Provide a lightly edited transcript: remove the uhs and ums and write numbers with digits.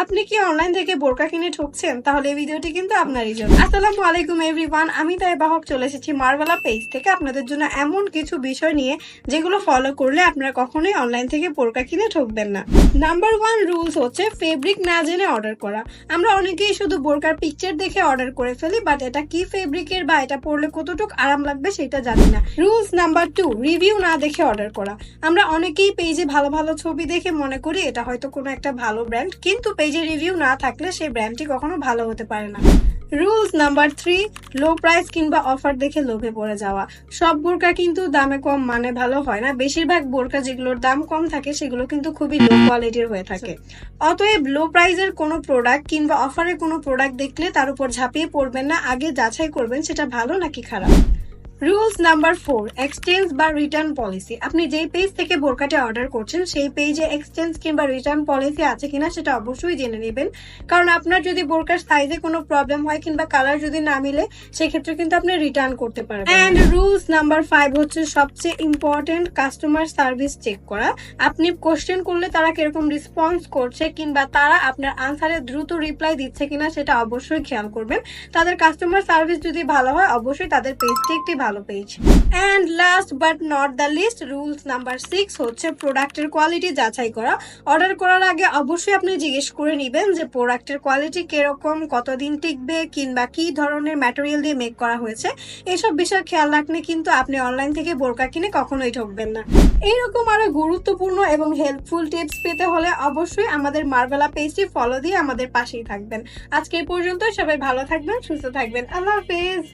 আপনি কি অনলাইন থেকে বোরকা কিনে ঠকছেন? তাহলে এই ভিডিওটি কিন্তু আপনারই জন্য। আসসালামু আলাইকুম এভরিওয়ান, আমি তাইবা হক চলে এসেছি মারভেলা পেজ থেকে আপনাদের জন্য এমন কিছু বিষয় নিয়ে যেগুলো ফলো করলে আপনারা কখনোই অনলাইন থেকে বোরকা কিনে ঠকবেন না। নাম্বার 1 রুলস হচ্ছে ফেব্রিক না জেনে অর্ডার করা। আমরা অনেকেই শুধু বোরকার পিকচার দেখে অর্ডার করে ফেলি, বাট এটা কি ফেব্রিকের বা এটা পরলে কতটুকু আরাম লাগবে সেটা জানি না। রুলস নাম্বার 2 রিভিউ না দেখে অর্ডার করা। আমরা অনেকেই পেজে ভালো ভালো ছবি দেখে মনে করি এটা হয়তো কোনো একটা ভালো ব্র্যান্ড, কিন্তু পেজে রিভিউ না থাকলে সেই ব্র্যান্ডটি কখনো ভালো হতে পারে না। রুলস নাম্বার 3 লো প্রাইস কিংবা অফার দেখে লোভে পড়ে যাওয়া। সব বোরকা কিন্তু দামে কম মানে ভালো হয় না। বেশিরভাগ বোরকা যেগুলোর দাম কম থাকে সেগুলো কিন্তু খুবই লো কোয়ালিটির হয়ে থাকে। অতএব লো প্রাইসের কোনো প্রোডাক্ট কিংবা অফারের কোনো প্রোডাক্ট দেখলে তার উপর ঝাঁপিয়ে পড়বেন না, আগে যাচাই করবেন সেটা ভালো নাকি খারাপ। রুলস নাম্বার 4 এক্সচেঞ্জ বা রিটার্ন পলিসি। আপনি যেই পেজ থেকে বোরকাটা অর্ডার করছেন সেই পেজে এক্সচেঞ্জ কিংবা রিটার্ন পলিসি আছে কিনা সেটা অবশ্যই জেনে নেবেন, কারণ আপনার যদি বোরকার সাইজে কোনো প্রবলেম হয় কিংবা কালার যদি না মিলে সেক্ষেত্রে কিন্তু আপনি রিটার্ন করতে পারবেন। এন্ড রুলস নাম্বার 5 হচ্ছে সবচেয়ে ইম্পর্টেন্ট, কাস্টমার সার্ভিস চেক করা। আপনি কোশ্চেন করলে তারা কিরকম রেসপন্স করছে কিংবা তারা আপনার আনসারে দ্রুত রিপ্লাই দিচ্ছে কিনা সেটা অবশ্যই খেয়াল করবেন। তাদের কাস্টমার সার্ভিস যদি ভালো হয় অবশ্যই তাদের পেজটি একটি ভালো page. And last but not the least rules number 6 হচ্ছে প্রোডাক্টের কোয়ালিটি যাচাই করা। অর্ডার করার আগে অবশ্যই আপনি জিজ্ঞেস করে নেবেন যে প্রোডাক্টের কোয়ালিটি কিরকম, কতদিন টিকবে কিংবা কি ধরনের ম্যাটেরিয়াল দিয়ে মেক করা হয়েছে। এসব বিষয় খেয়াল রাখলে কিন্তু আপনি অনলাইন থেকে বোরকা কিনে কখনোই ঠকবেন না। এইরকম আরো গুরুত্বপূর্ণ এবং হেল্পফুল টিপস পেতে হলে অবশ্যই আমাদের মারভেলা পেজটি ফলো দিয়ে আমাদের পাশেই থাকবেন। আজকে এই পর্যন্ত, সবাই ভালো থাকবেন, সুস্থ থাকবেন। আল্লাহ হাফেজ।